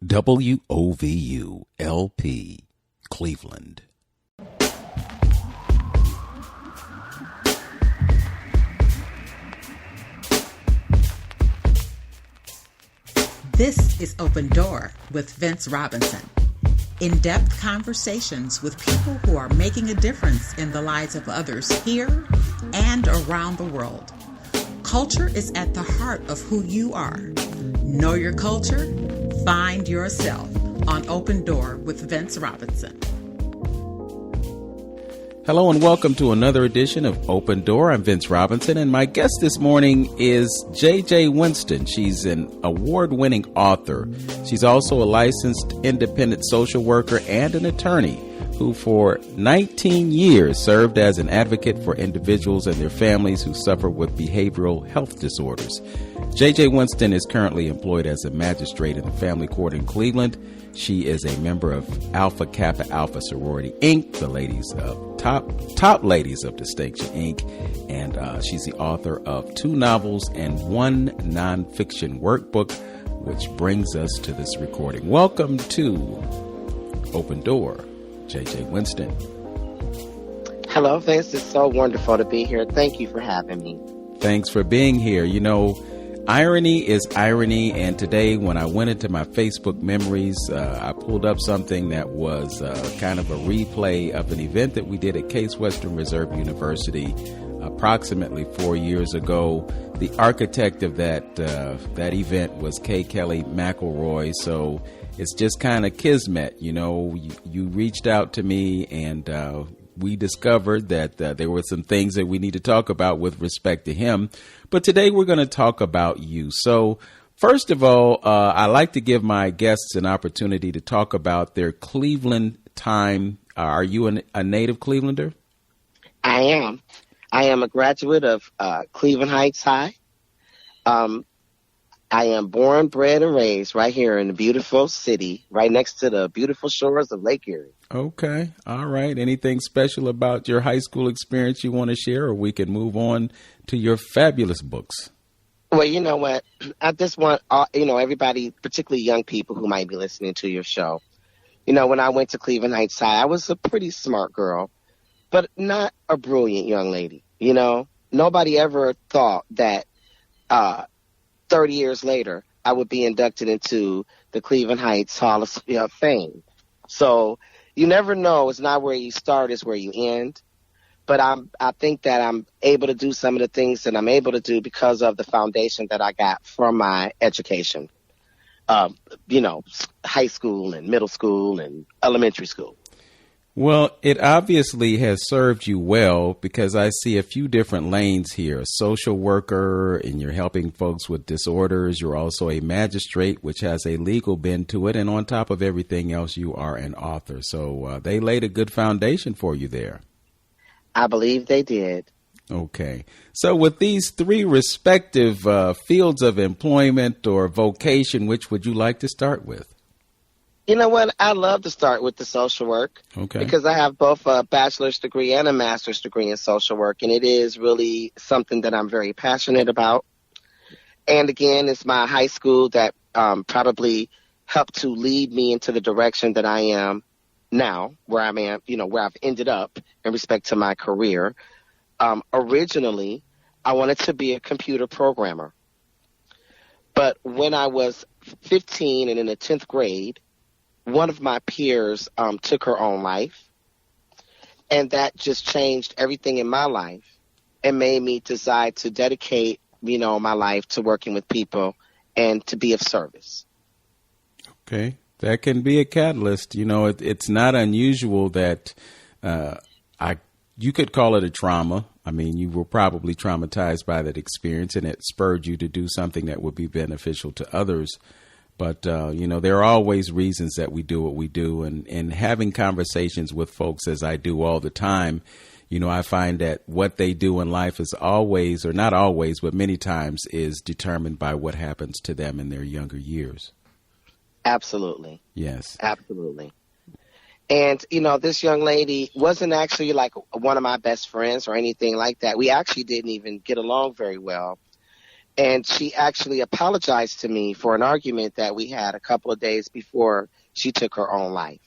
WOVU LP, Cleveland. This is Open Door with Vince Robinson. In-depth conversations with people who are making a difference in the lives of others here and around the world. Culture is at the heart of who you are. Know your culture, find yourself on Open Door with Vince Robinson. Hello and welcome to another edition of Open Door. I'm Vince Robinson, and my guest this morning is JJ Winston. She's an award-winning author. She's also a licensed independent social worker and an attorney who for 19 years served as an advocate for individuals and their families who suffer with behavioral health disorders. JJ Winston is currently employed as a magistrate in the family court in Cleveland. She is a member of Alpha Kappa Alpha Sorority, Inc., the ladies of top ladies of distinction, Inc., and she's the author of 2 novels and 1 nonfiction workbook, which brings us to this recording. Welcome to Open Door, JJ Winston. Hello, Vince. It's so wonderful to be here. Thank you for having me. Thanks for being here. You know, irony is irony, and today when I went into my Facebook memories, I pulled up something that was kind of a replay of an event that we did at Case Western Reserve University approximately 4 years ago. The architect of that event was K. Kelly McElroy, so it's just kind of kismet. You know, you reached out to me, and we discovered that there were some things that we need to talk about with respect to him. But today we're going to talk about you. So first of all, I like to give my guests an opportunity to talk about their Cleveland time. Are you a native Clevelander? I am. I am a graduate of Cleveland Heights High. I am born, bred, and raised right here in the beautiful city, right next to the beautiful shores of Lake Erie. Okay. All right. Anything special about your high school experience you want to share, or we can move on to your fabulous books? Well, you know what? I just want, everybody, particularly young people who might be listening to your show. You know, when I went to Cleveland Heights High, I was a pretty smart girl, but not a brilliant young lady. You know, nobody ever thought that 30 years later, I would be inducted into the Cleveland Heights Hall of Fame. So you never know. It's not where you start, it's where you end. But I think that I'm able to do some of the things that I'm able to do because of the foundation that I got from my education. High school and middle school and elementary school. Well, it obviously has served you well, because I see a few different lanes here. A social worker, and you're helping folks with disorders. You're also a magistrate, which has a legal bend to it. And on top of everything else, you are an author. So they laid a good foundation for you there. I believe they did. Okay. So with these 3 respective fields of employment or vocation, which would you like to start with? You know what? I love to start with the social work. Okay. Because I have both a bachelor's degree and a master's degree in social work, and it is really something that I'm very passionate about. And again, it's my high school that probably helped to lead me into the direction that I am now, where I've ended up in respect to my career. Originally, I wanted to be a computer programmer. But when I was 15 and in the 10th grade, one of my peers took her own life, and that just changed everything in my life and made me decide to dedicate, my life to working with people and to be of service. Okay. That can be a catalyst. You know, it's not unusual that you could call it a trauma. I mean, you were probably traumatized by that experience, and it spurred you to do something that would be beneficial to others. But, there are always reasons that we do what we do. And having conversations with folks, as I do all the time, I find that what they do in life is always, or not always, but many times is determined by what happens to them in their younger years. Absolutely. Yes. Absolutely. And, this young lady wasn't actually like one of my best friends or anything like that. We actually didn't even get along very well. And she actually apologized to me for an argument that we had a couple of days before she took her own life.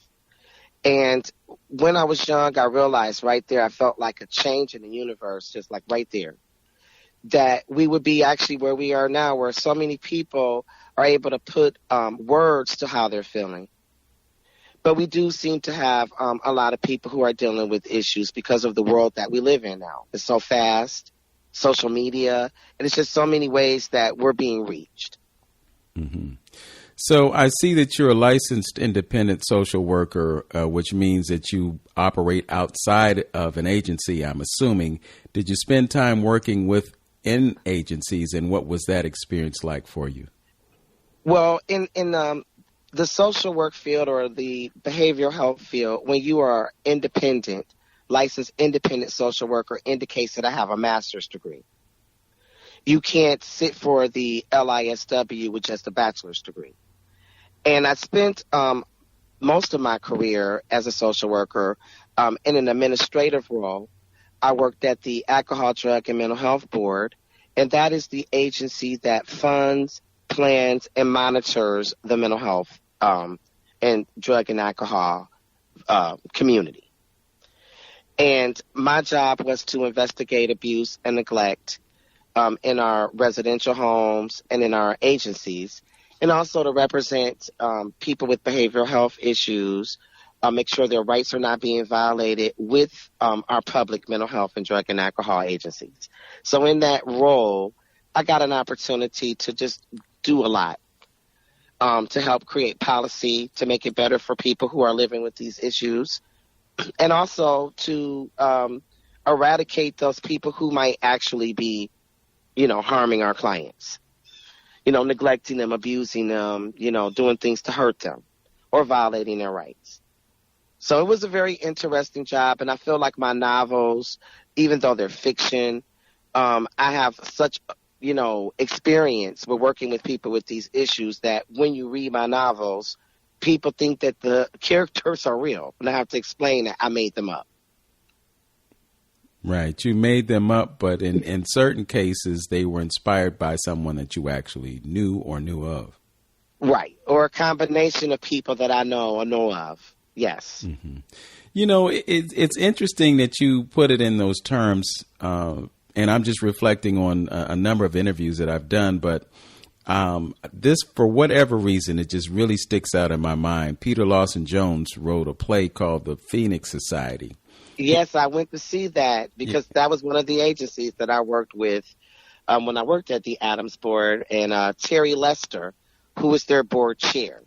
And when I was young, I realized right there, I felt like a change in the universe, just like right there, that we would be actually where we are now, where so many people are able to put words to how they're feeling. But we do seem to have a lot of people who are dealing with issues because of the world that we live in now. It's so fast, social media, and it's just so many ways that we're being reached. Mm-hmm. So I see that you're a licensed independent social worker, which means that you operate outside of an agency, I'm assuming. Did you spend time working within agencies, and what was that experience like for you? Well, in the social work field or the behavioral health field, when you are independent, licensed independent social worker indicates that I have a master's degree. You can't sit for the LISW with just a bachelor's degree. And I spent most of my career as a social worker in an administrative role. I worked at the Alcohol, Drug, and Mental Health Board, and that is the agency that funds, plans, and monitors the mental health and drug and alcohol community. And my job was to investigate abuse and neglect in our residential homes and in our agencies, and also to represent people with behavioral health issues, make sure their rights are not being violated with our public mental health and drug and alcohol agencies. So in that role, I got an opportunity to just do a lot to help create policy, to make it better for people who are living with these issues, and also to eradicate those people who might actually be, harming our clients. Neglecting them, abusing them, doing things to hurt them or violating their rights. So it was a very interesting job, and I feel like my novels, even though they're fiction, I have such, experience with working with people with these issues that when you read my novels, people think that the characters are real, and I have to explain that I made them up. Right. You made them up, but in certain cases, they were inspired by someone that you actually knew or knew of. Right. Or a combination of people that I know or know of. Yes. Mm-hmm. It's interesting that you put it in those terms, and I'm just reflecting on a number of interviews that I've done, but this, for whatever reason, it just really sticks out in my mind. Peter Lawson Jones wrote a play called The Phoenix Society. Yes, I went to see that because that was one of the agencies that I worked with when I worked at the Adams Board. And Terry Lester, who was their board chair,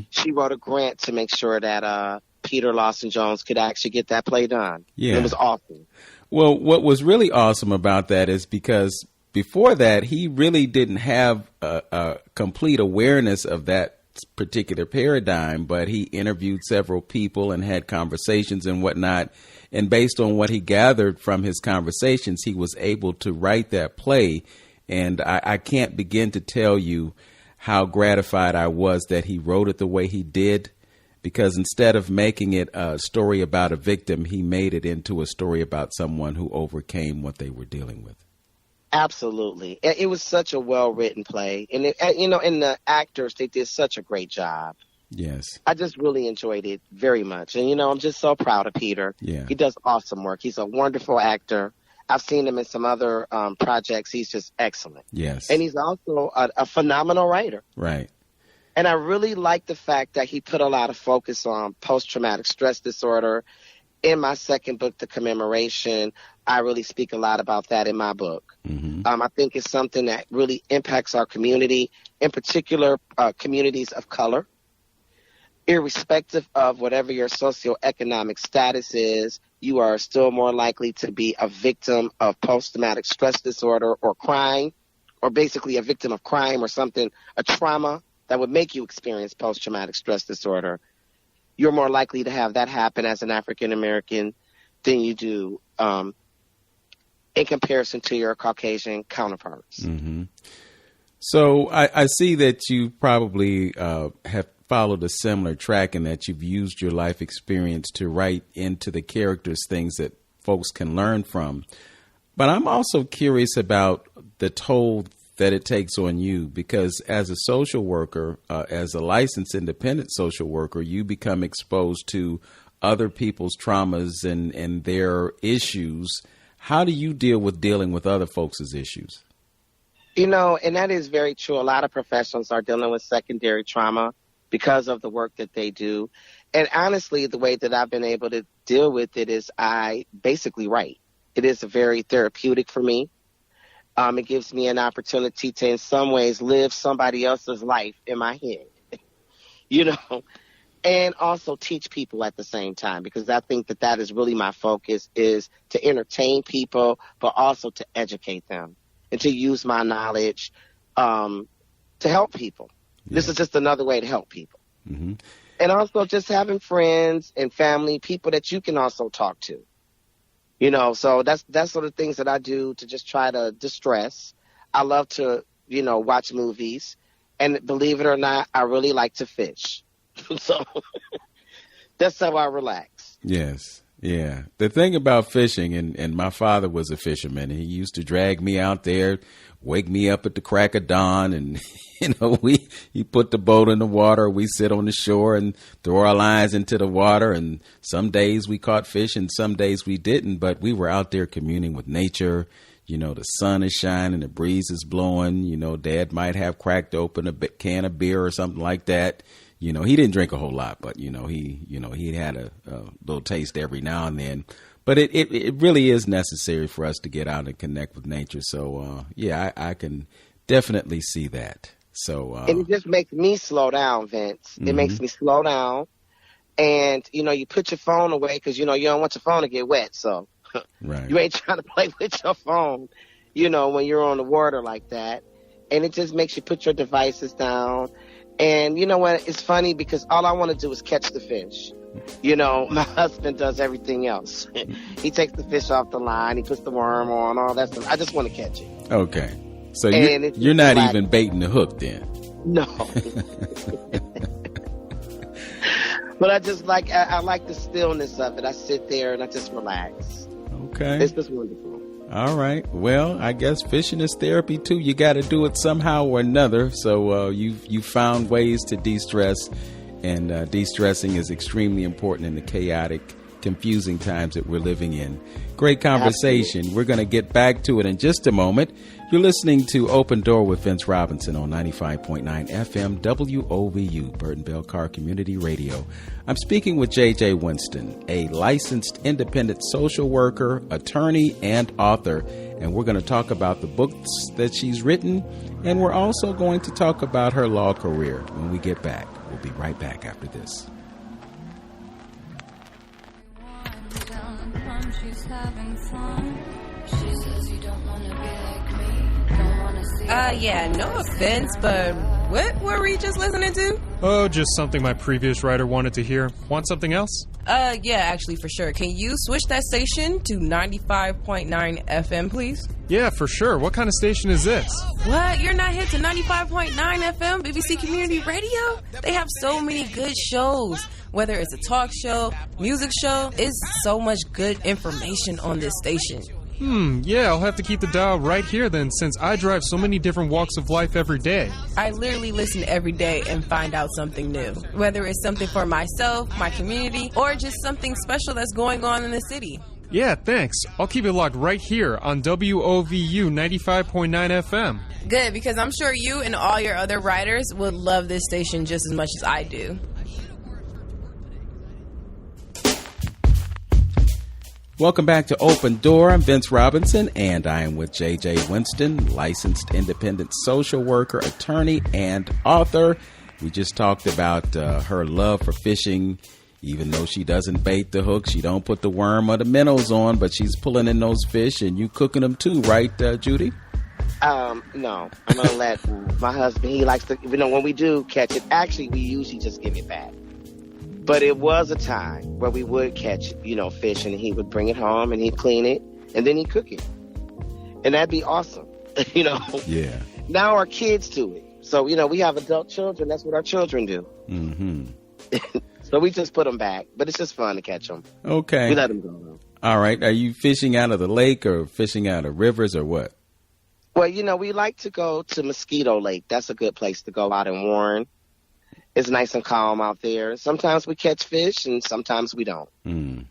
she wrote a grant to make sure that Peter Lawson Jones could actually get that play done. Yeah. It was awesome. Well, what was really awesome about that is because before that, he really didn't have a complete awareness of that particular paradigm, but he interviewed several people and had conversations and whatnot. And based on what he gathered from his conversations, he was able to write that play. And I can't begin to tell you how gratified I was that he wrote it the way he did, because instead of making it a story about a victim, he made it into a story about someone who overcame what they were dealing with. Absolutely. It was such a well-written play. And, and the actors, they did such a great job. Yes. I just really enjoyed it very much. And, I'm just so proud of Peter. Yeah. He does awesome work. He's a wonderful actor. I've seen him in some other projects. He's just excellent. Yes. And he's also a phenomenal writer. Right. And I really like the fact that he put a lot of focus on post-traumatic stress disorder. In my second book, The Commemoration, I really speak a lot about that in my book. I think it's something that really impacts our community, in particular communities of color. Irrespective of whatever your socioeconomic status is, you are still more likely to be a victim of post-traumatic stress disorder or crime, or basically a victim of crime or something, a trauma that would make you experience post-traumatic stress disorder. You're more likely to have that happen as an African American than you do in comparison to your Caucasian counterparts. So I see that you probably have followed a similar track in that you've used your life experience to write into the characters things that folks can learn from. But I'm also curious about the told that it takes on you, because as a social worker, as a licensed independent social worker, you become exposed to other people's traumas and their issues. How do you deal with dealing with other folks' issues? You know, and that is very true. A lot of professionals are dealing with secondary trauma because of the work that they do. And honestly, the way that I've been able to deal with it is I basically write. It is very therapeutic for me. It gives me an opportunity to, in some ways, live somebody else's life in my head, you know, and also teach people at the same time, because I think that that is really my focus, is to entertain people, but also to educate them and to use my knowledge to help people. Yeah. This is just another way to help people. Mm-hmm. And also just having friends and family, people that you can also talk to. You know, so that's sort of things that I do to just try to distress. I love to, you know, watch movies. And believe it or not, I really like to fish. So that's how I relax. Yes. Yeah. The thing about fishing, and my father was a fisherman. He used to drag me out there, wake me up at the crack of dawn, and you know, he put the boat in the water. We sit on the shore and throw our lines into the water. And some days we caught fish and some days we didn't. But we were out there communing with nature. You know, the sun is shining, the breeze is blowing. You know, Dad might have cracked open a can of beer or something like that. You know, he didn't drink a whole lot, but he had a little taste every now and then. But it really is necessary for us to get out and connect with nature. So yeah, I can definitely see that. So and it just makes me slow down, Vince. Mm-hmm. It makes me slow down, and you know, you put your phone away because you know you don't want your phone to get wet. So right. You ain't trying to play with your phone, you know, when you're on the water like that. And it just makes you put your devices down. And you know what? It's funny because all I want to do is catch the fish. You know, my husband does everything else. He takes the fish off the line. He puts the worm on, all that stuff. I just want to catch it. Okay. So you're not even baiting the hook then? No. But I just like, I like the stillness of it. I sit there and I just relax. Okay. It's just wonderful. All right. Well, I guess fishing is therapy too. You got to do it somehow or another. So you found ways to de-stress, and de-stressing is extremely important in the chaotic, confusing times that we're living in. Great conversation. Absolutely. We're going to get back to it in just a moment. You're listening to Open Door with Vince Robinson on 95.9 FM WOVU, Burton-Bell Carr Community Radio. I'm speaking with JJ Winston, a licensed independent social worker, attorney, and author. And we're going to talk about the books that she's written. And we're also going to talk about her law career when we get back. We'll be right back after this. She's having fun. She says you don't want to be like me. Don't want to see. Yeah, no offense, but what were we just listening to? Oh, just something my previous writer wanted to hear. Want something else? Yeah, actually, for sure. Can you switch that station to 95.9 FM, please? Yeah, for sure. What kind of station is this? What? You're not hip to 95.9 FM, BBC Community Radio? They have so many good shows. Whether it's a talk show, music show, it's so much good information on this station. Yeah, I'll have to keep the dial right here then, since I drive so many different walks of life every day. I literally listen every day and find out something new. Whether it's something for myself, my community, or just something special that's going on in the city. Yeah, thanks. I'll keep it locked right here on WOVU 95.9 FM. Good, because I'm sure you and all your other writers would love this station just as much as I do. Welcome back to Open Door. I'm Vince Robinson, and I am with JJ Winston, licensed independent social worker, attorney, and author. We just talked about her love for fishing. Even though she doesn't bait the hook, she don't put the worm or the minnows on, but she's pulling in those fish, and you cooking them too, right, Judy? No, I'm going to let my husband, he likes to, you know, when we do catch it, actually, we usually just give it back. But it was a time where we would catch, you know, fish, and he would bring it home and he'd clean it and then he'd cook it. And that'd be awesome, you know. Yeah. Now our kids do it. So, you know, we have adult children. That's what our children do. Mm-hmm. So we just put them back. But it's just fun to catch them. Okay. We let them go, though. All right. Are you fishing out of the lake or fishing out of rivers or what? Well, we like to go to Mosquito Lake. That's a good place to go out in Warren. It's nice and calm out there. Sometimes we catch fish, and sometimes we don't. Mm.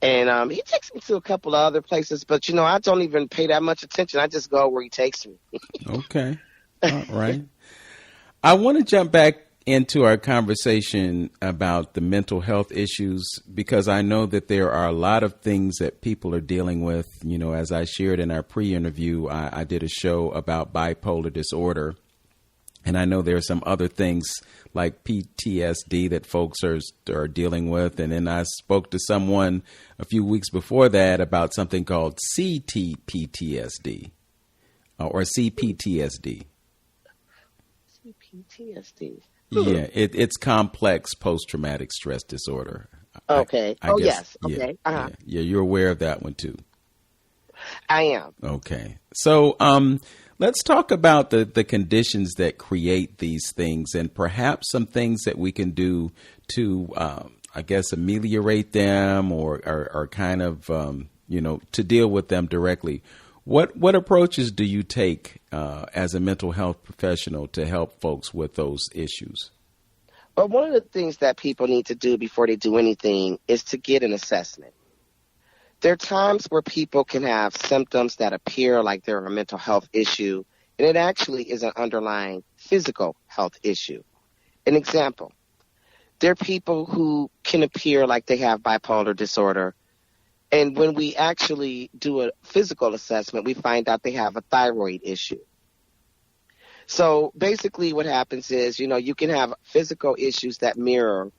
And he takes me to a couple of other places, but, I don't even pay that much attention. I just go where he takes me. Okay. All right. I want to jump back into our conversation about the mental health issues, because I know that there are a lot of things that people are dealing with. As I shared in our pre-interview, I did a show about bipolar disorder. And I know there are some other things like PTSD that folks are dealing with. And then I spoke to someone a few weeks before that about something called CTPTSD or CPTSD. CPTSD. Yeah, it's complex post-traumatic stress disorder. Okay. I guess, yes. Okay. Yeah, you're aware of that one too. I am. Okay. So let's talk about the conditions that create these things, and perhaps some things that we can do to, ameliorate them or kind of, to deal with them directly. What approaches do you take as a mental health professional to help folks with those issues? Well, one of the things that people need to do before they do anything is to get an assessment. There are times where people can have symptoms that appear like they're a mental health issue, and it actually is an underlying physical health issue. An example, there are people who can appear like they have bipolar disorder, and when we actually do a physical assessment, we find out they have a thyroid issue. So basically what happens is, you can have physical issues that mirror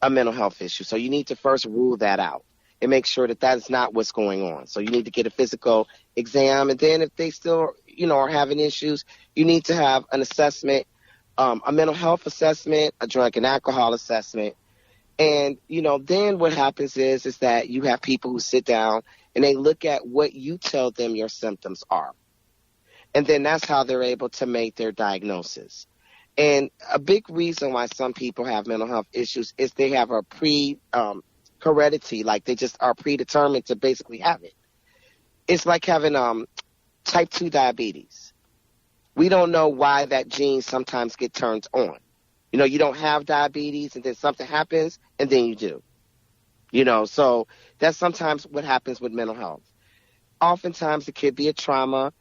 a mental health issue. So you need to first rule that out and make sure that that is not what's going on. So you need to get a physical exam. And then if they still, are having issues, you need to have an assessment, a mental health assessment, a drug and alcohol assessment. And, then what happens is that you have people who sit down and they look at what you tell them your symptoms are. And then that's how they're able to make their diagnosis. And a big reason why some people have mental health issues is they have a heredity, like they just are predetermined to basically have it. It's like having type 2 diabetes. We don't know why that gene sometimes gets turned on. You don't have diabetes and then something happens and then you do. So that's sometimes what happens with mental health. Oftentimes it could be a trauma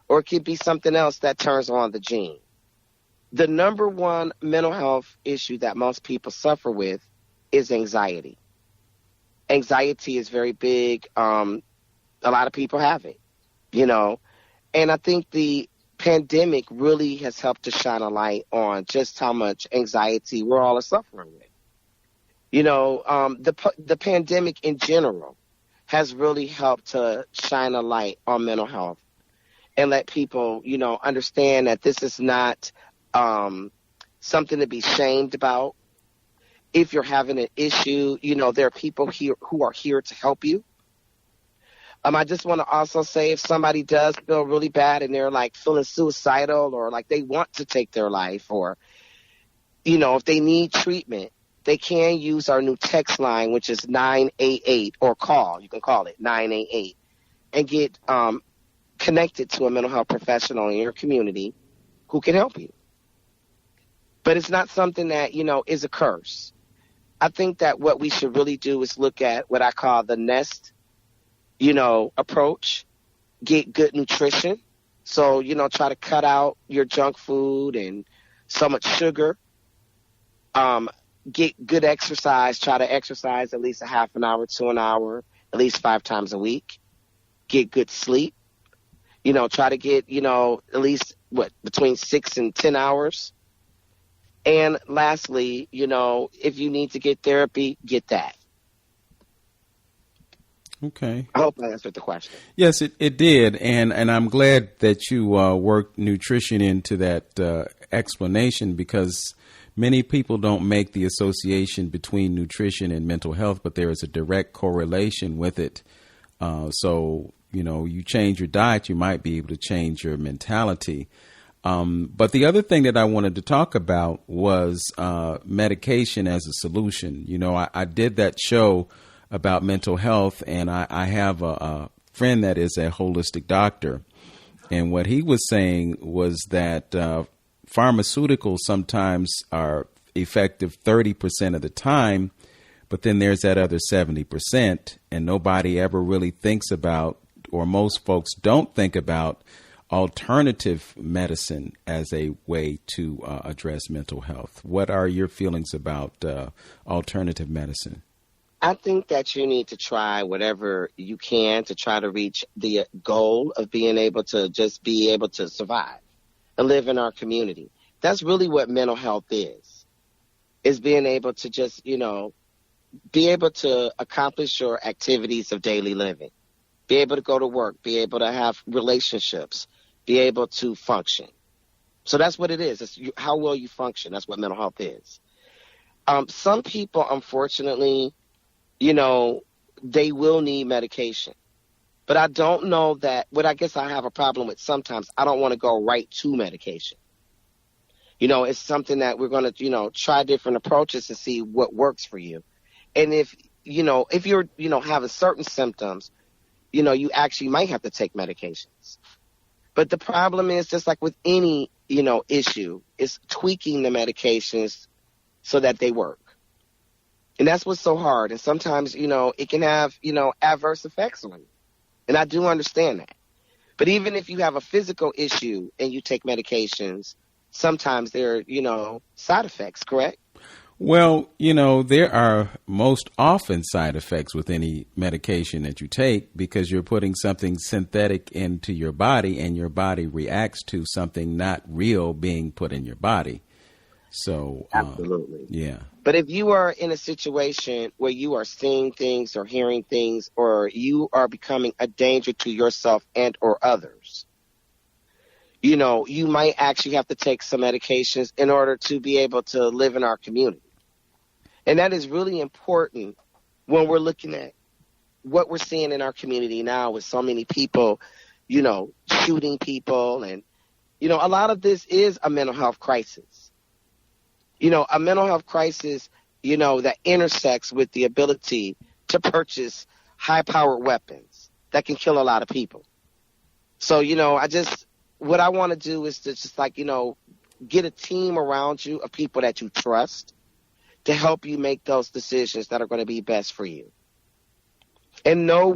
or it could be something else that turns on the gene. The number one mental health issue that most people suffer with is anxiety. Anxiety is very big. A lot of people have it, and I think the pandemic really has helped to shine a light on just how much anxiety we're all suffering with. The pandemic in general has really helped to shine a light on mental health and let people, understand that this is not something to be shamed about. If you're having an issue, there are people here who are here to help you. I just want to also say if somebody does feel really bad and they're like feeling suicidal or like they want to take their life or, if they need treatment, they can use our new text line, which is 988 or call. You can call it 988 and get connected to a mental health professional in your community who can help you. But it's not something that, is a curse. I think that what we should really do is look at what I call the NEST, approach, get good nutrition. So, try to cut out your junk food and so much sugar. Get good exercise. Try to exercise at least a half an hour to an hour, at least 5 times a week. Get good sleep. Try to get, at least between 6 and 10 hours. And lastly, if you need to get therapy, get that. Okay. I hope I answered the question. Yes, it did. And I'm glad that you worked nutrition into that explanation, because many people don't make the association between nutrition and mental health, but there is a direct correlation with it. So, you change your diet, you might be able to change your mentality. But the other thing that I wanted to talk about was medication as a solution. I did that show about mental health, and I have a friend that is a holistic doctor. And what he was saying was that pharmaceuticals sometimes are effective 30% of the time, but then there's that other 70%, and nobody ever really thinks about, or most folks don't think about, alternative medicine as a way to address mental health. What are your feelings about alternative medicine? I think that you need to try whatever you can to try to reach the goal of being able to just be able to survive and live in our community. That's really what mental health is being able to just, be able to accomplish your activities of daily living, be able to go to work, be able to have relationships, be able to function. So that's what it is. It's how well you function. That's what mental health is. Some people, unfortunately, they will need medication. But I don't know that, what I guess I have a problem with sometimes, I don't want to go right to medication. It's something that we're going to, try different approaches to see what works for you. And if you're, having certain symptoms, you actually might have to take medications. But the problem is, just like with any, issue, is tweaking the medications so that they work. And that's what's so hard. And sometimes, it can have, adverse effects on you. And I do understand that. But even if you have a physical issue and you take medications, sometimes there are, side effects, correct? Well, there are most often side effects with any medication that you take because you're putting something synthetic into your body and your body reacts to something not real being put in your body. So, absolutely. Yeah. But if you are in a situation where you are seeing things or hearing things, or you are becoming a danger to yourself and or others, you might actually have to take some medications in order to be able to live in our community. And that is really important when we're looking at what we're seeing in our community now with so many people, shooting people. And, a lot of this is a mental health crisis. A mental health crisis, that intersects with the ability to purchase high-powered weapons that can kill a lot of people. So, what I want to do is to just get a team around you of people that you trust to help you make those decisions that are going to be best for you. And know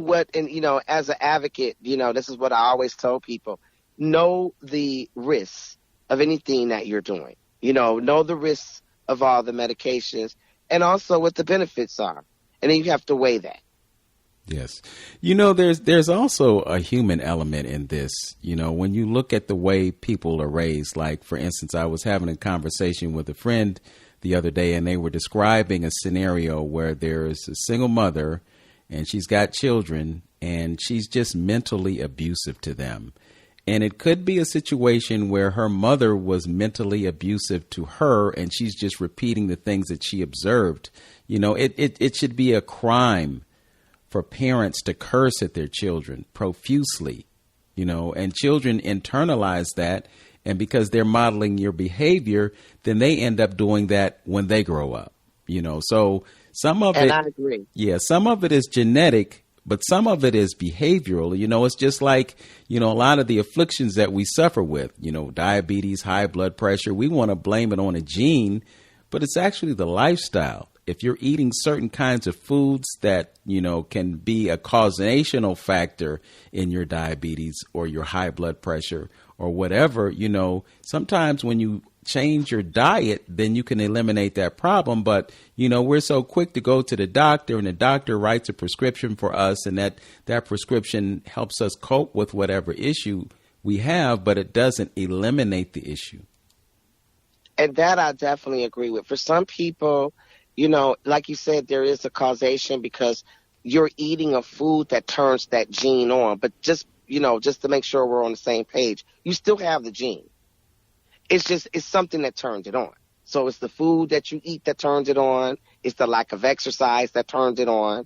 as an advocate, this is what I always tell people, know the risks of anything that you're doing. Know the risks of all the medications and also what the benefits are. And then you have to weigh that. Yes. There's also a human element in this. When you look at the way people are raised, like, for instance, I was having a conversation with a friend the other day, and they were describing a scenario where there's a single mother and she's got children and she's just mentally abusive to them. And it could be a situation where her mother was mentally abusive to her and she's just repeating the things that she observed. It should be a crime for parents to curse at their children profusely, and children internalize that. And because they're modeling your behavior, then they end up doing that when they grow up, so some of it, I agree. Yeah, some of it is genetic, but some of it is behavioral. It's just like, a lot of the afflictions that we suffer with, diabetes, high blood pressure, we want to blame it on a gene, but it's actually the lifestyle. If you're eating certain kinds of foods that, can be a causational factor in your diabetes or your high blood pressure or whatever, sometimes when you change your diet, then you can eliminate that problem. But, we're so quick to go to the doctor and the doctor writes a prescription for us, and that prescription helps us cope with whatever issue we have, but it doesn't eliminate the issue. And that I definitely agree with. For some people, like you said, there is a causation because you're eating a food that turns that gene on. But just to make sure we're on the same page, you still have the gene. It's something that turns it on. So it's the food that you eat that turns it on. It's the lack of exercise that turns it on.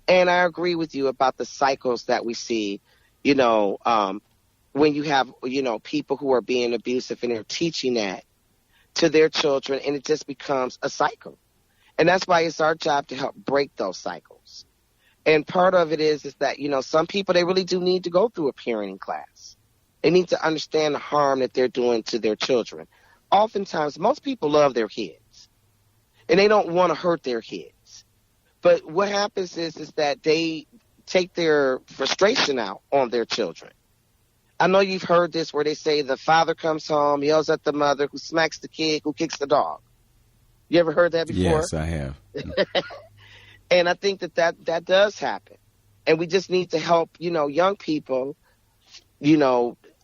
And I agree with you about the cycles that we see, when you have, people who are being abusive and they're teaching that to their children, and it just becomes a cycle. And that's why it's our job to help break those cycles. And part of it is that, some people, they really do need to go through a parenting class They need to understand the harm that they're doing to their children. Oftentimes, most people love their kids, and they don't want to hurt their kids. But what happens is that they take their frustration out on their children. I know you've heard this where they say the father comes home, yells at the mother, who smacks the kid, who kicks the dog. You ever heard that before? Yes, I have. And I think that does happen. And we just need to help, young people,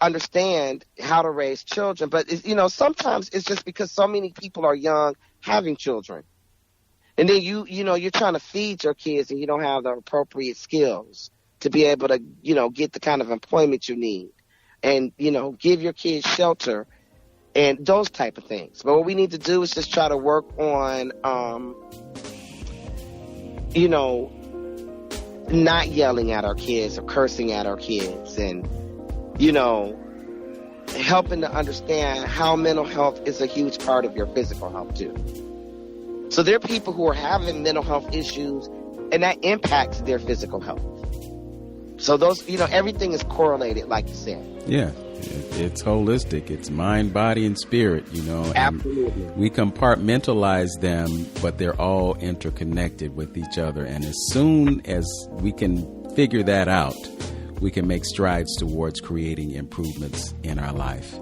understand how to raise children. But, sometimes it's just because so many people are young having children. And then you're trying to feed your kids and you don't have the appropriate skills to be able to, get the kind of employment you need. And, give your kids shelter and those type of things. But what we need to do is just try to work on, not yelling at our kids or cursing at our kids and, helping to understand how mental health is a huge part of your physical health too. So there are people who are having mental health issues and that impacts their physical health. So those, everything is correlated, like you said. Yeah, it's holistic. It's mind, body, and spirit, Absolutely. And we compartmentalize them, but they're all interconnected with each other. And as soon as we can figure that out, we can make strides towards creating improvements in our life.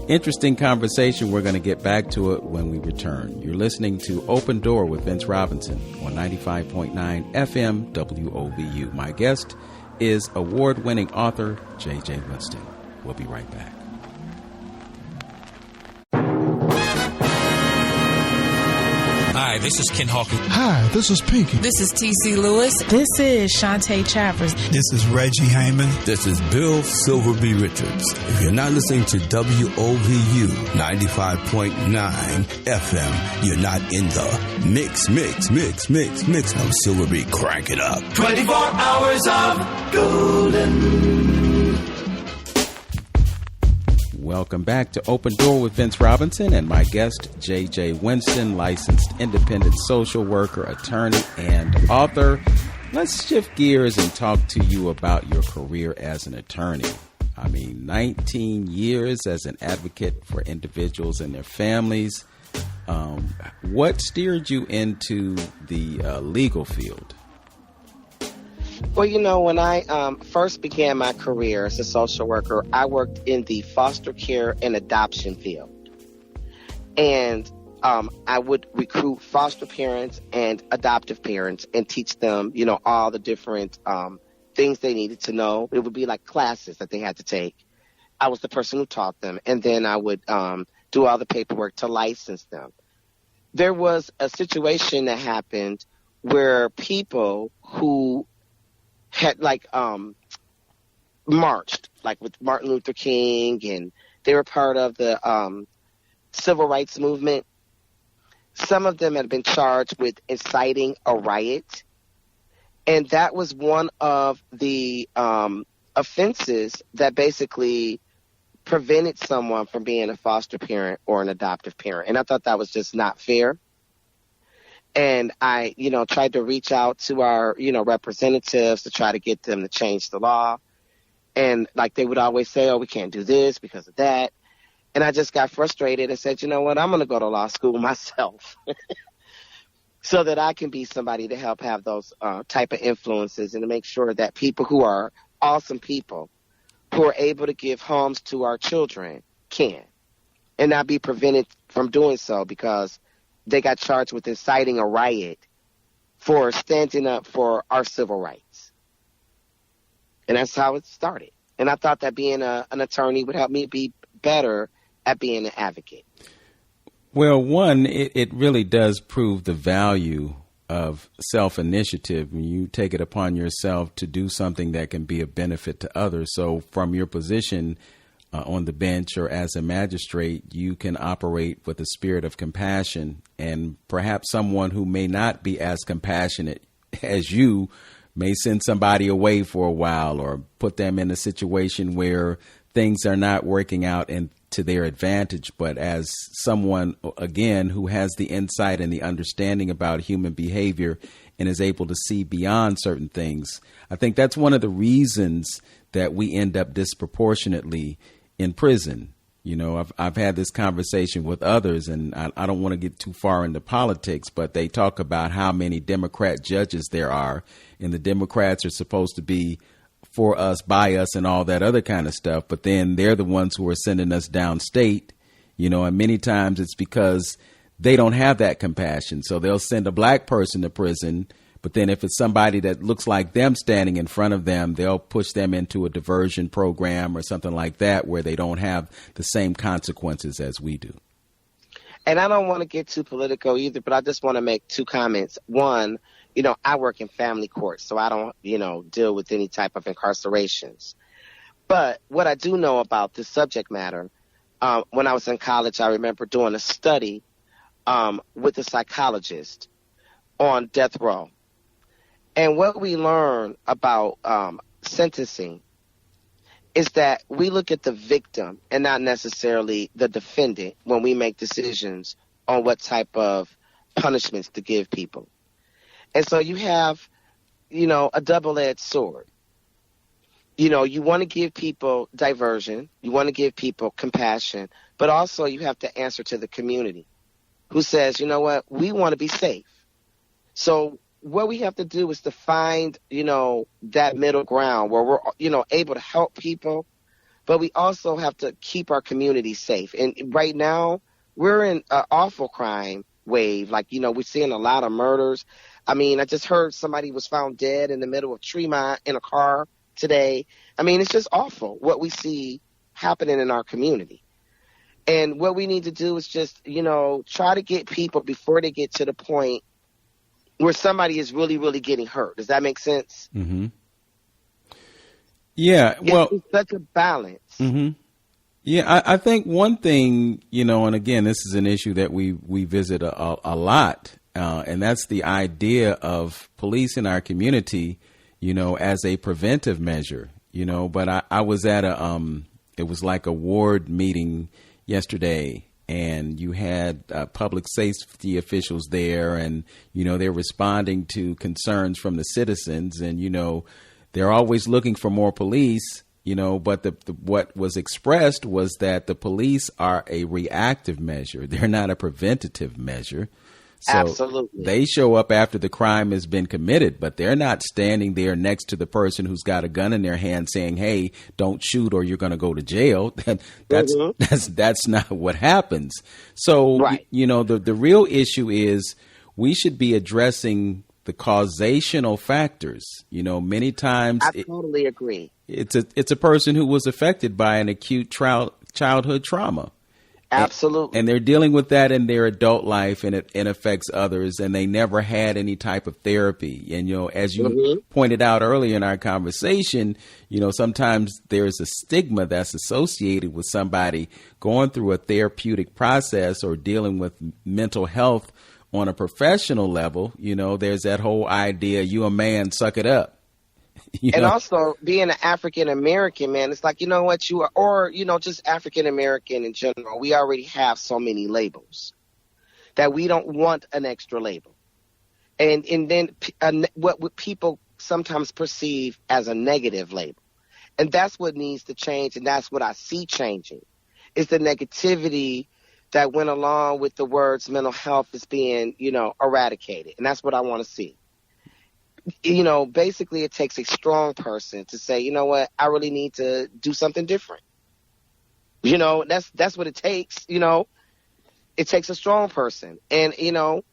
Interesting conversation. We're going to get back to it when we return. You're listening to Open Door with Vince Robinson on 95.9 FM WOVU. My guest is award-winning author JJ Winston. We'll be right back. Hi, this is Ken Hawkins. Hi, this is Pinky. This is T.C. Lewis. This is Shantae Travers. This is Reggie Hayman. This is Bill Silverby Richards. If you're not listening to WOVU 95.9 FM, you're not in the mix. I'm Silverby. Crank it up. 24 hours of golden. Welcome back to Open Door with Vince Robinson and my guest, JJ Winston, licensed independent social worker, attorney, and author. Let's shift gears and talk to you about your career as an attorney. 19 years as an advocate for individuals and their families. What steered you into the legal field? Well, when I first began my career as a social worker, I worked in the foster care and adoption field. And I would recruit foster parents and adoptive parents and teach them, all the different things they needed to know. It would be like classes that they had to take. I was the person who taught them. And then I would do all the paperwork to license them. There was a situation that happened where people who had marched, like with Martin Luther King, and they were part of the civil rights movement. Some of them had been charged with inciting a riot. And that was one of the offenses that basically prevented someone from being a foster parent or an adoptive parent. And I thought that was just not fair. And I, tried to reach out to our, representatives to try to get them to change the law. And like they would always say, oh, we can't do this because of that. And I just got frustrated and said, you know what, I'm going to go to law school myself so that I can be somebody to help have those type of influences and to make sure that people who are awesome people who are able to give homes to our children can and not be prevented from doing so because they got charged with inciting a riot for standing up for our civil rights. And that's how it started. And I thought that being an attorney would help me be better at being an advocate. Well, one, it really does prove the value of self-initiative when you take it upon yourself to do something that can be a benefit to others. So from your position on the bench or as a magistrate, you can operate with a spirit of compassion, and perhaps someone who may not be as compassionate as you may send somebody away for a while or put them in a situation where things are not working out and to their advantage. But as someone, again, who has the insight and the understanding about human behavior and is able to see beyond certain things, I think that's one of the reasons that we end up disproportionately in prison. You know, I've had this conversation with others, and I don't want to get too far into politics, but they talk about how many Democrat judges there are, and the Democrats are supposed to be for us, by us, and all that other kind of stuff. But then they're the ones who are sending us downstate, you know, and many times it's because they don't have that compassion. So they'll send a black person to prison, but then if it's somebody that looks like them standing in front of them, they'll push them into a diversion program or something like that where they don't have the same consequences as we do. And I don't want to get too political either, but I just want to make two comments. One, you know, I work in family court, so I don't, you know, deal with any type of incarcerations. But what I do know about this subject matter, when I was in college, I remember doing a study with a psychologist on death row. And what we learn about sentencing is that we look at the victim and not necessarily the defendant when we make decisions on what type of punishments to give people. And so you have, you know, a double-edged sword. You know, you want to give people diversion, you want to give people compassion, but also you have to answer to the community who says, you know what, we want to be safe. So what we have to do is to find, you know, that middle ground where we're, you know, able to help people, but we also have to keep our community safe. And right now, we're in an awful crime wave. Like, you know, we're seeing a lot of murders. I mean, I just heard somebody was found dead in the middle of Tremont in a car today. I mean, it's just awful what we see happening in our community. And what we need to do is just, you know, try to get people before they get to the point where somebody is really, really getting hurt. Does that make sense? Mm-hmm. Yeah, well, it's such a balance. Mm-hmm. Yeah, I think one thing, you know, and again, this is an issue that we visit a lot, and that's the idea of police in our community, you know, as a preventive measure, you know. But I was at it was like a ward meeting yesterday, and you had public safety officials there, and, you know, they're responding to concerns from the citizens, and, you know, they're always looking for more police, you know, but what was expressed was that the police are a reactive measure. They're not a preventative measure. So absolutely. They show up after the crime has been committed, but they're not standing there next to the person who's got a gun in their hand saying, hey, don't shoot or you're going to go to jail. That's not what happens. So, right. You know, the real issue is we should be addressing the causational factors. You know, many times I totally agree. It's a person who was affected by an acute childhood trauma. Absolutely. And they're dealing with that in their adult life, and it affects others, and they never had any type of therapy. And, you know, as you pointed out earlier in our conversation, you know, sometimes there's a stigma that's associated with somebody going through a therapeutic process or dealing with mental health on a professional level. You know, there's that whole idea, you a man, suck it up. And also being an African American, man, it's like, you know what, you are, or, you know, just African American in general, we already have so many labels that we don't want an extra label. And then what people sometimes perceive as a negative label. And that's what needs to change. And that's what I see changing is the negativity that went along with the words mental health is being, you know, eradicated. And that's what I want to see. You know, basically it takes a strong person to say, you know what, I really need to do something different. You know, that's what it takes. You know, it takes a strong person. And, you know,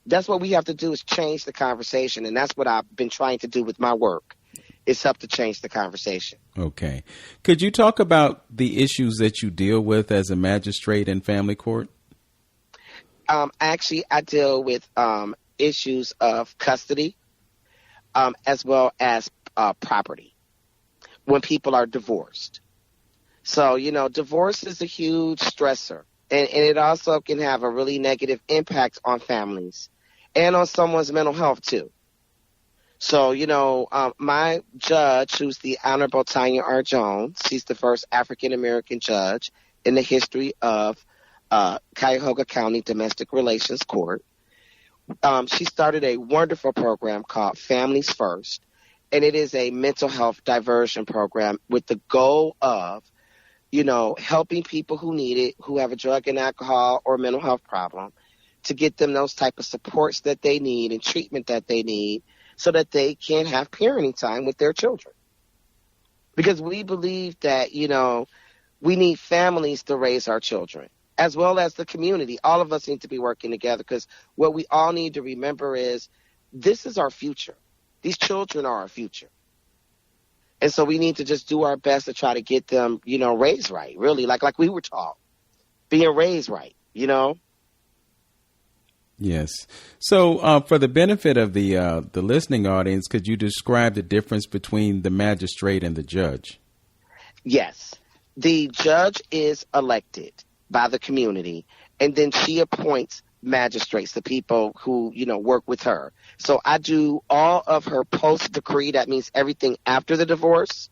that's what we have to do is change the conversation. And that's what I've been trying to do with my work is help to change the conversation. Okay. Could you talk about the issues that you deal with as a magistrate in family court? Actually, I deal with issues of custody. As well as property when people are divorced. So, you know, divorce is a huge stressor, and it also can have a really negative impact on families and on someone's mental health, too. So, you know, my judge, who's the Honorable Tanya R. Jones, she's the first African-American judge in the history of Cuyahoga County Domestic Relations Court. She started a wonderful program called Families First, and it is a mental health diversion program with the goal of helping people who need it, who have a drug and alcohol or mental health problem, to get them those type of supports that they need and treatment that they need so that they can have parenting time with their children. Because we believe that, we need families to raise our children, as well as the community. All of us need to be working together, because what we all need to remember is this is our future. These children are our future. And so we need to just do our best to try to get them, raised right, really, like we were taught, being raised right, Yes. So for the benefit of the listening audience, could you describe the difference between the magistrate and the judge? Yes. The judge is elected by the community, and then she appoints magistrates, the people who, work with her. So I do all of her post-decree. That means everything after the divorce.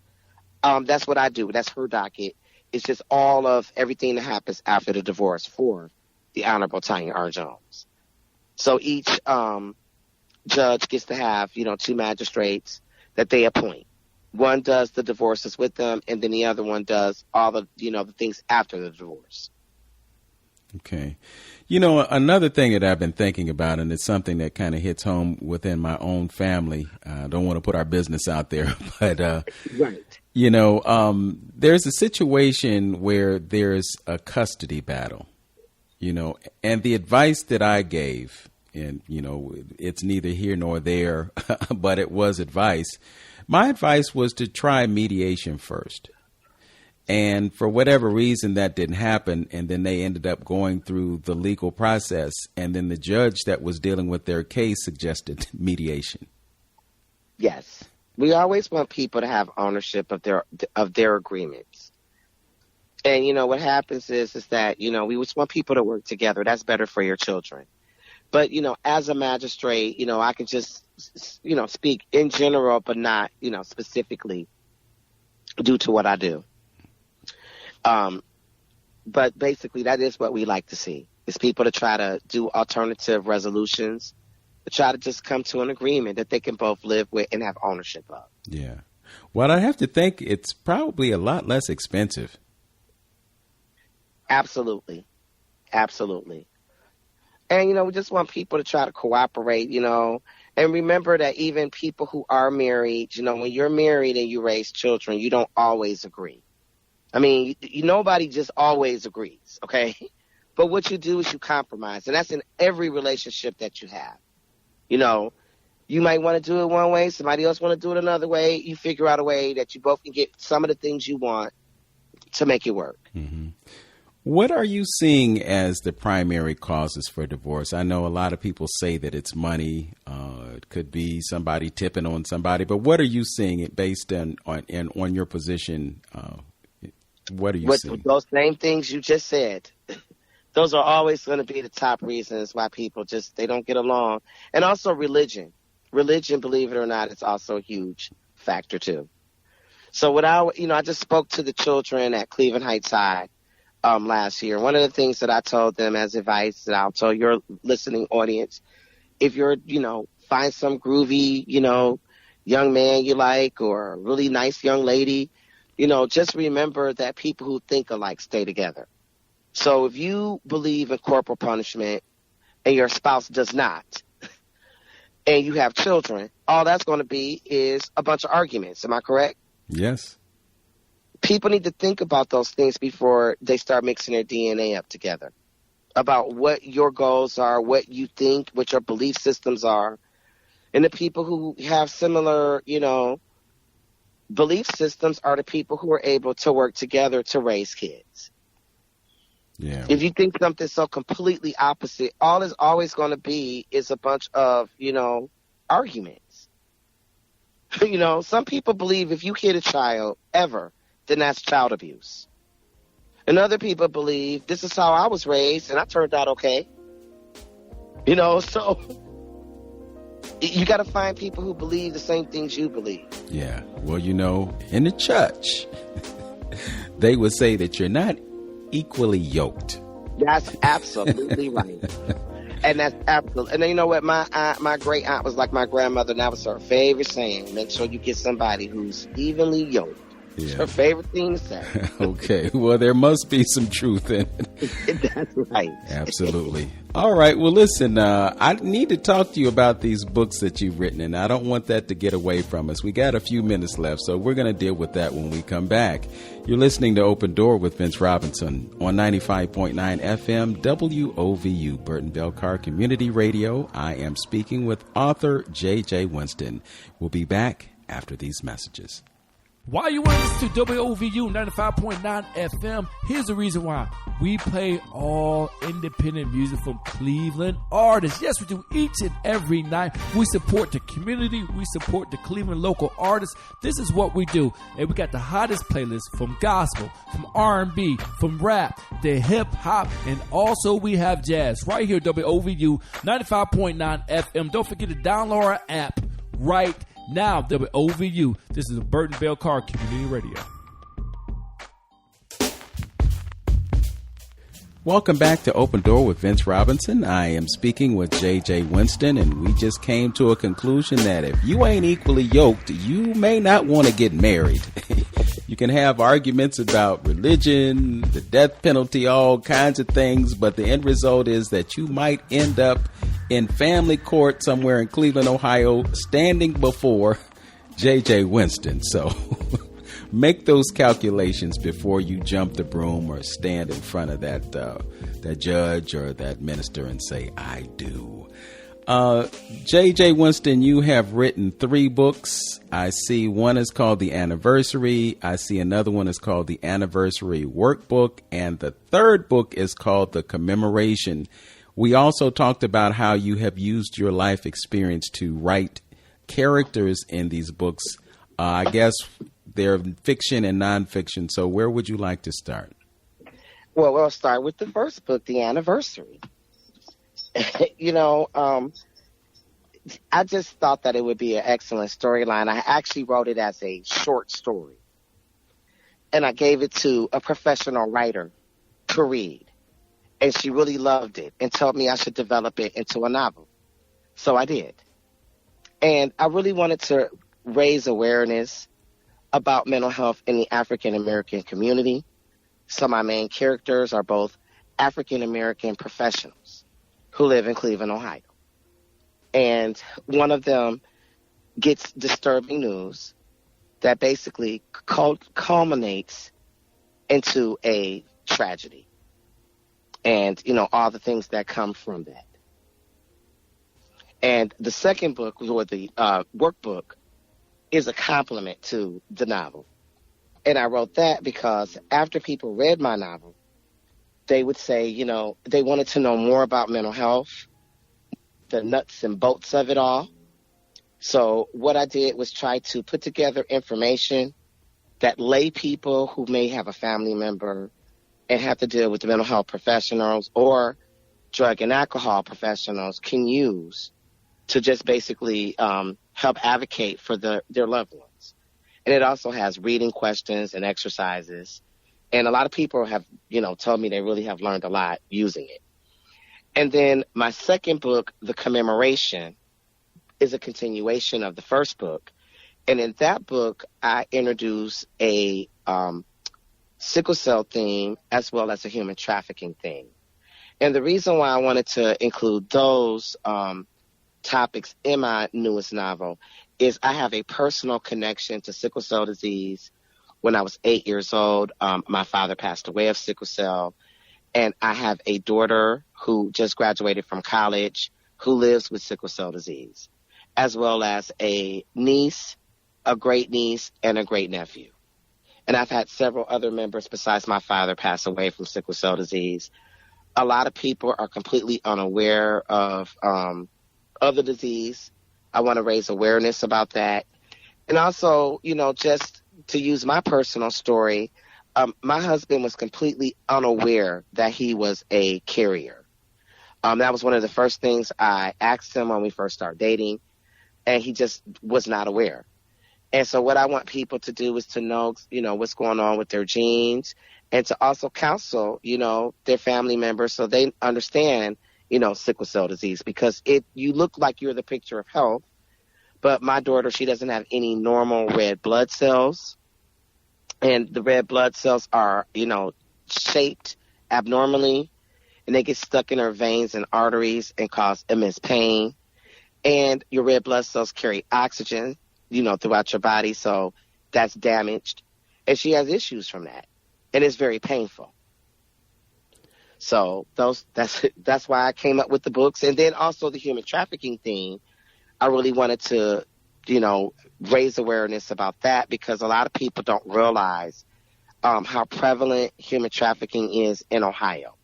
That's what I do. That's her docket. It's just all of everything that happens after the divorce for the Honorable Tanya R. Jones. So each judge gets to have, 2 magistrates that they appoint. One does the divorces with them, and then the other one does all the, the things after the divorce. Okay. Another thing that I've been thinking about, and it's something that kind of hits home within my own family. I don't want to put our business out there, but, right. There's a situation where there's a custody battle, and the advice that I gave, and, it's neither here nor there, but it was advice. My advice was to try mediation first. And for whatever reason, that didn't happen. And then they ended up going through the legal process. And then the judge that was dealing with their case suggested mediation. Yes. We always want people to have ownership of their agreements. And, what happens is that, we just want people to work together. That's better for your children. But, as a magistrate, I can just, speak in general, but not, specifically due to what I do. But basically that is what we like to see, is people to try to do alternative resolutions, to try to just come to an agreement that they can both live with and have ownership of. Yeah. Well, I have to think it's probably a lot less expensive. Absolutely. Absolutely. And, we just want people to try to cooperate, and remember that even people who are married, when you're married and you raise children, you don't always agree. I mean, nobody just always agrees, okay? But what you do is you compromise, and that's in every relationship that you have. You might want to do it one way, somebody else want to do it another way. You figure out a way that you both can get some of the things you want to make it work. Mm-hmm. What are you seeing as the primary causes for divorce? I know a lot of people say that it's money. It could be somebody tipping on somebody. But what are you seeing it based on your position? What are you seeing? Those same things you just said. Those are always going to be the top reasons why people they don't get along. And also religion. Religion, believe it or not, is also a huge factor too. So I just spoke to the children at Cleveland Heights High last year. One of the things that I told them as advice that I'll tell your listening audience, if you're, find some groovy, young man you like, or a really nice young lady, just remember that people who think alike stay together. So if you believe in corporal punishment and your spouse does not, and you have children, all that's going to be is a bunch of arguments. Am I correct? Yes. People need to think about those things before they start mixing their DNA up together, about what your goals are, what you think, what your belief systems are. And the people who have similar, belief systems are the people who are able to work together to raise kids. Yeah. If you think something so completely opposite, all is always going to be is a bunch of, arguments. Some people believe if you hit a child ever, then that's child abuse. And other people believe this is how I was raised and I turned out okay. So you got to find people who believe the same things you believe. Yeah. Well, in the church, they would say that you're not equally yoked. That's absolutely right. And that's absolutely. And then you know what? My great aunt was like my grandmother, and that was her favorite saying. Make sure you get somebody who's evenly yoked. Yeah. Her favorite thing to say. Okay. Well, there must be some truth in it. That's right. Absolutely. All right. Well, listen, I need to talk to you about these books that you've written, and I don't want that to get away from us. We got a few minutes left, so we're going to deal with that when we come back. You're listening to Open Door with Vince Robinson on 95.9 FM WOVU, Burton Belcar Community Radio. I am speaking with author JJ Winston. We'll be back after these messages. Why you want to listen to WOVU 95.9 FM? Here's the reason why. We play all independent music from Cleveland artists. Yes, we do each and every night. We support the community. We support the Cleveland local artists. This is what we do. And we got the hottest playlists from gospel, from R&B, from rap, the hip hop, and also we have jazz right here, WOVU 95.9 FM. Don't forget to download our app right now, WOVU. This is Burton Belcar Community Radio. Welcome back to Open Door with Vince Robinson. I am speaking with JJ Winston, and we just came to a conclusion that if you ain't equally yoked, you may not want to get married. You can have arguments about religion, the death penalty, all kinds of things, but the end result is that you might end up in family court somewhere in Cleveland, Ohio, standing before JJ Winston. So make those calculations before you jump the broom or stand in front of that judge or that minister and say, I do. JJ Winston, you have written 3 books. I see one is called The Anniversary. I see another one is called The Anniversary Workbook. And the third book is called The Commemoration. We also talked about how you have used your life experience to write characters in these books. I guess they're fiction and nonfiction. So where would you like to start? Well, we'll start with the first book, The Anniversary. I just thought that it would be an excellent storyline. I actually wrote it as a short story. And I gave it to a professional writer to read. And she really loved it and told me I should develop it into a novel. So I did. And I really wanted to raise awareness about mental health in the African American community. So my main characters are both African American professionals who live in Cleveland, Ohio. And one of them gets disturbing news that basically culminates into a tragedy. And, all the things that come from that. And the second book, or the workbook, is a complement to the novel. And I wrote that because after people read my novel, they would say, they wanted to know more about mental health, the nuts and bolts of it all. So what I did was try to put together information that lay people who may have a family member and have to deal with the mental health professionals or drug and alcohol professionals can use to just basically help advocate for their loved ones. And it also has reading questions and exercises. And a lot of people have, told me they really have learned a lot using it. And then my second book, The Commemoration, is a continuation of the first book. And in that book, I introduce a sickle cell theme as well as a human trafficking theme. And the reason why I wanted to include those topics in my newest novel is I have a personal connection to sickle cell disease. When I was 8 years old, my father passed away of sickle cell, and I have a daughter who just graduated from college who lives with sickle cell disease, as well as a niece, a great niece, and a great nephew. And I've had several other members besides my father pass away from sickle cell disease. A lot of people are completely unaware of the disease. I want to raise awareness about that. And also, just to use my personal story, my husband was completely unaware that he was a carrier. That was one of the first things I asked him when we first started dating, and he just was not aware. And so what I want people to do is to know, what's going on with their genes, and to also counsel, their family members so they understand, sickle cell disease, because you look like you're the picture of health, but my daughter, she doesn't have any normal red blood cells. and the red blood cells are, shaped abnormally, and they get stuck in her veins and arteries and cause immense pain. And your red blood cells carry oxygen, throughout your body, so that's damaged. And she has issues from that, and it's very painful. So that's why I came up with the books. And then also the human trafficking thing, I really wanted to, raise awareness about that, because a lot of people don't realize how prevalent human trafficking is in Ohio.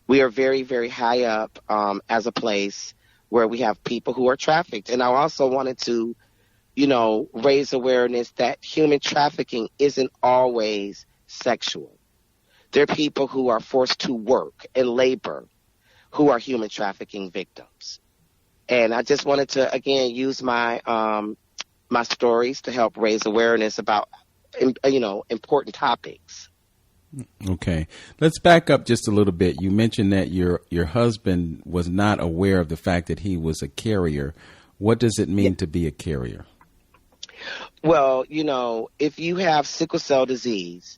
We are very, very high up as a place where we have people who are trafficked. And I also wanted to, raise awareness that human trafficking isn't always sexual. There are people who are forced to work and labor who are human trafficking victims. And I just wanted to, again, use my my stories to help raise awareness about, important topics. Okay. Let's back up just a little bit. You mentioned that your husband was not aware of the fact that he was a carrier. What does it mean to be a carrier? Well, if you have sickle cell disease,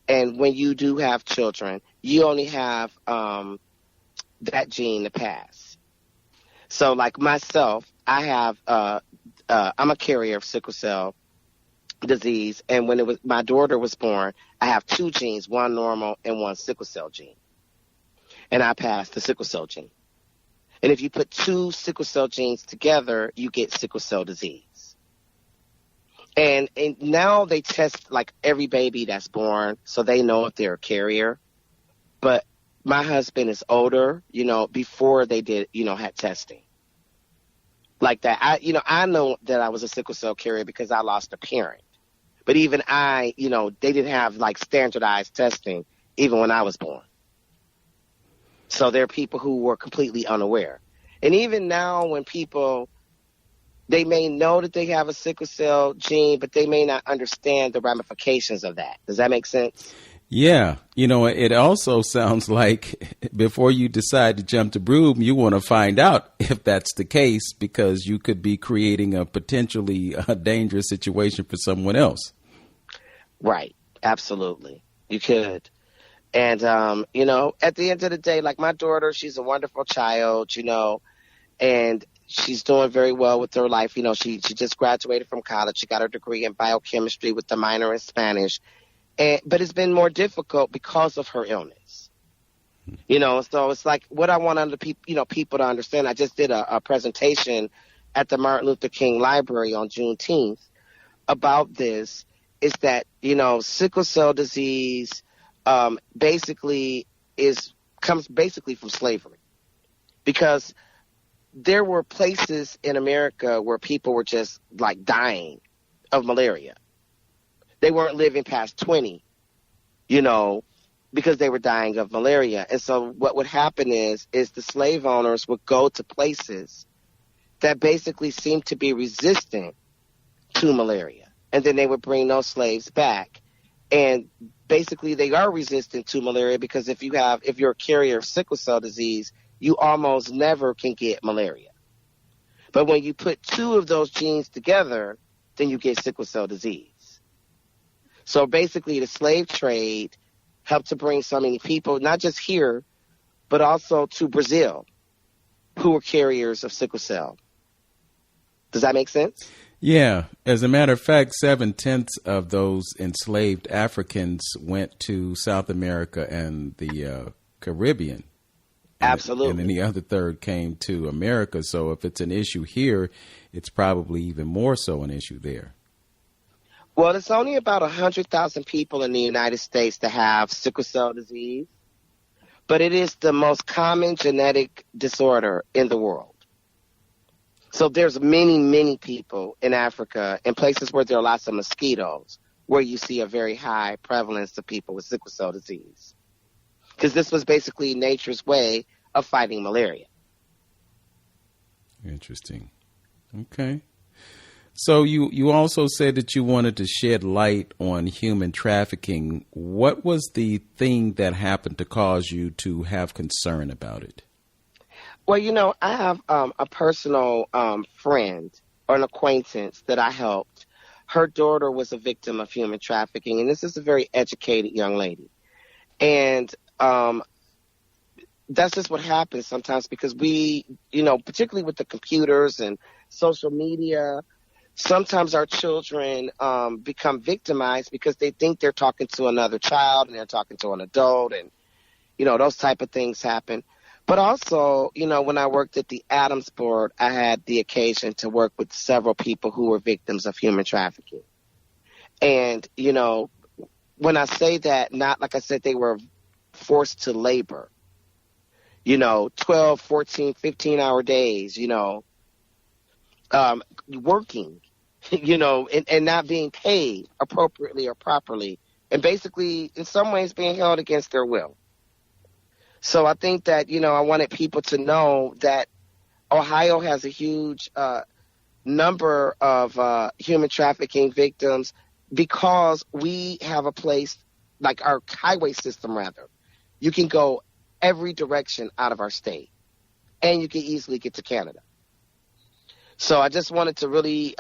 and when you do have children, you only have that gene to pass. So like myself, I have I'm a carrier of sickle cell disease, and when my daughter was born, I have two genes, one normal and one sickle cell gene. And I passed the sickle cell gene. And if you put two sickle cell genes together, you get sickle cell disease. And now they test like every baby that's born, so they know if they're a carrier. But my husband is older, before they did, had testing like that. I know that I was a sickle cell carrier because I lost a parent. But even they didn't have like standardized testing even when I was born. So there are people who were completely unaware. And even now when people, they may know that they have a sickle cell gene, but they may not understand the ramifications of that. Does that make sense? Yeah. It also sounds like before you decide to jump the broom, you want to find out if that's the case, because you could be creating a potentially dangerous situation for someone else. Right. Absolutely. You could. And, at the end of the day, like my daughter, she's a wonderful child, and she's doing very well with her life. She just graduated from college. She got her degree in biochemistry with the minor in Spanish. But it's been more difficult because of her illness. So it's like what I want other people, people to understand. I just did a presentation at the Martin Luther King Library on Juneteenth about this, is that, sickle cell disease basically comes from slavery, because there were places in America where people were just like dying of malaria. They weren't living past 20, because they were dying of malaria. And so what would happen is the slave owners would go to places that basically seemed to be resistant to malaria. And then they would bring those slaves back. And basically they are resistant to malaria because if you're a carrier of sickle cell disease, you almost never can get malaria. But when you put two of those genes together, then you get sickle cell disease. So basically the slave trade helped to bring so many people, not just here, but also to Brazil, who were carriers of sickle cell. Does that make sense? Yeah. As a matter of fact, 7/10 of those enslaved Africans went to South America and the Caribbean. Absolutely. And then the other third came to America. So if it's an issue here, it's probably even more so an issue there. Well, it's only about 100,000 people in the United States that have sickle cell disease, but it is the most common genetic disorder in the world. So there's many, many people in Africa, in places where there are lots of mosquitoes, where you see a very high prevalence of people with sickle cell disease. Because this was basically nature's way of fighting malaria. Interesting. Okay. So you also said that you wanted to shed light on human trafficking. What was the thing that happened to cause you to have concern about it? Well, I have a personal friend or an acquaintance that I helped. her daughter was a victim of human trafficking, and this is a very educated young lady. And that's just what happens sometimes, because we, particularly with the computers and social media, sometimes our children become victimized because they think they're talking to another child and they're talking to an adult, and, those type of things happen. But also, when I worked at the Adams Board, I had the occasion to work with several people who were victims of human trafficking. And, when I say that, not like I said, they were forced to labor, 12, 14, 15-hour days, working, and not being paid appropriately or properly, and basically in some ways being held against their will. So I think that, I wanted people to know that Ohio has a huge number of human trafficking victims, because we have a place, like our highway system, rather. You can go every direction out of our state, and you can easily get to Canada. So I just wanted to really,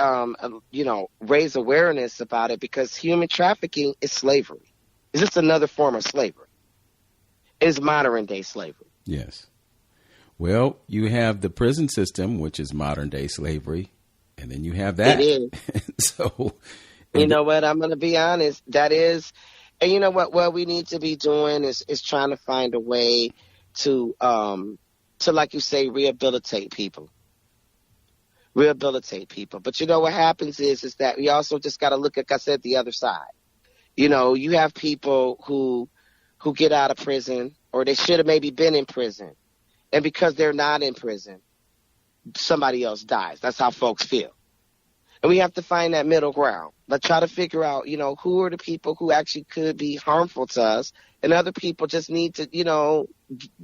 raise awareness about it, because human trafficking is slavery. It's just another form of slavery. It's modern day slavery. Yes. Well, you have the prison system, which is modern day slavery, and then you have that. It is. So, you know what? I'm going to be honest. That is, and you know what we need to be doing is trying to find a way to, like you say, rehabilitate people. But what happens is that we also just got to look, like I said, the other side. You have people who get out of prison, or they should have maybe been in prison. And because they're not in prison, somebody else dies. That's how folks feel. And we have to find that middle ground. Let's try to figure out, who are the people who actually could be harmful to us, and other people just need to,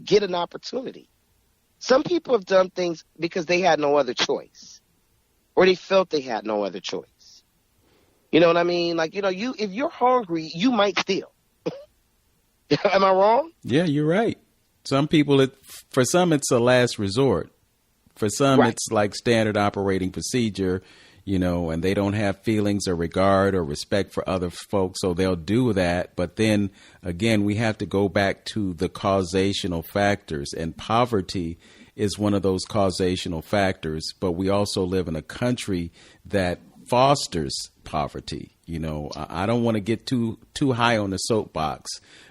get an opportunity. Some people have done things because they had no other choice, or they felt they had no other choice. You know what I mean? Like, if you're hungry, you might steal. Am I wrong? Yeah, you're right. Some people, for some, it's a last resort. For some, right. It's like standard operating procedure, and they don't have feelings or regard or respect for other folks, so they'll do that. But then, again, we have to go back to the causational factors, and poverty is one of those causational factors. But we also live in a country that fosters poverty. I don't want to get too high on the soapbox.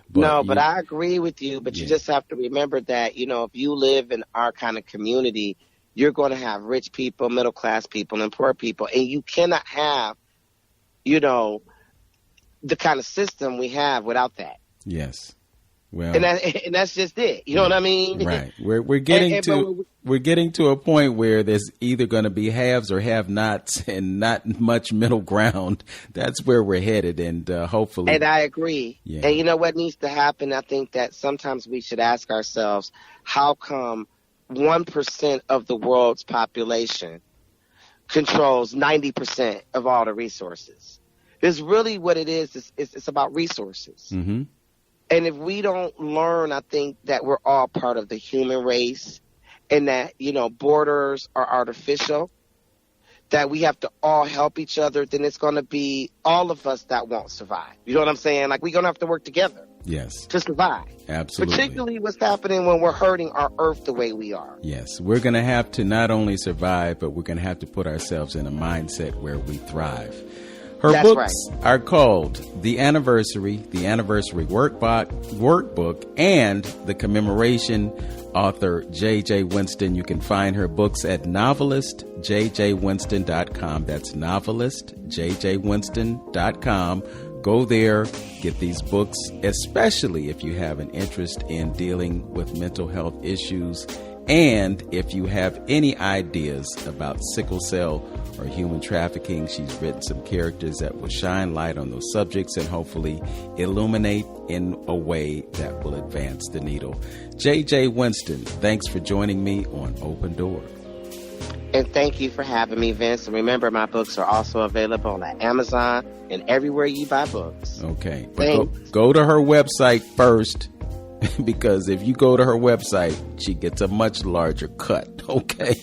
But I agree with you. But you just have to remember that, if you live in our kind of community, you're going to have rich people, middle class people, and poor people. And you cannot have, the kind of system we have without that. Yes. Well, and that's just it. You know what I mean? Right. We're getting to a point where there's either going to be haves or have-nots, and not much middle ground. That's where we're headed, and hopefully. And I agree. Yeah. And you know what needs to happen? I think that sometimes we should ask ourselves, how come 1% of the world's population controls 90% of all the resources? It's really what it is. It's about resources. Mm-hmm. And if we don't learn, I think that we're all part of the human race, and that, borders are artificial, that we have to all help each other, then it's going to be all of us that won't survive. You know what I'm saying? Like, we're going to have to work together. Yes. To survive. Absolutely. Particularly what's happening when we're hurting our earth the way we are. Yes. We're going to have to not only survive, but we're going to have to put ourselves in a mindset where we thrive. Her That's books right. are called The Anniversary Workbook, and the Commemoration, author JJ Winston. You can find her books at novelistjjwinston.com. That's novelistjjwinston.com. Go there, get these books, especially if you have an interest in dealing with mental health issues, and if you have any ideas about sickle cell or human trafficking. She's written some characters that will shine light on those subjects and hopefully illuminate in a way that will advance the needle. JJ Winston, thanks for joining me on Open Door. And thank you for having me, Vince. And remember, my books are also available at Amazon and everywhere you buy books. Okay. But go to her website first because if you go to her website, she gets a much larger cut. Okay.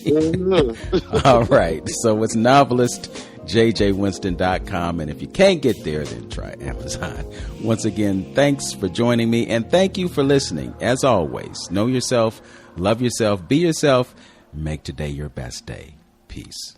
All right. So it's novelistjjwinston.com. And if you can't get there, then try Amazon. Once again, thanks for joining me. And thank you for listening. As always, know yourself, love yourself, be yourself, make today your best day. Peace.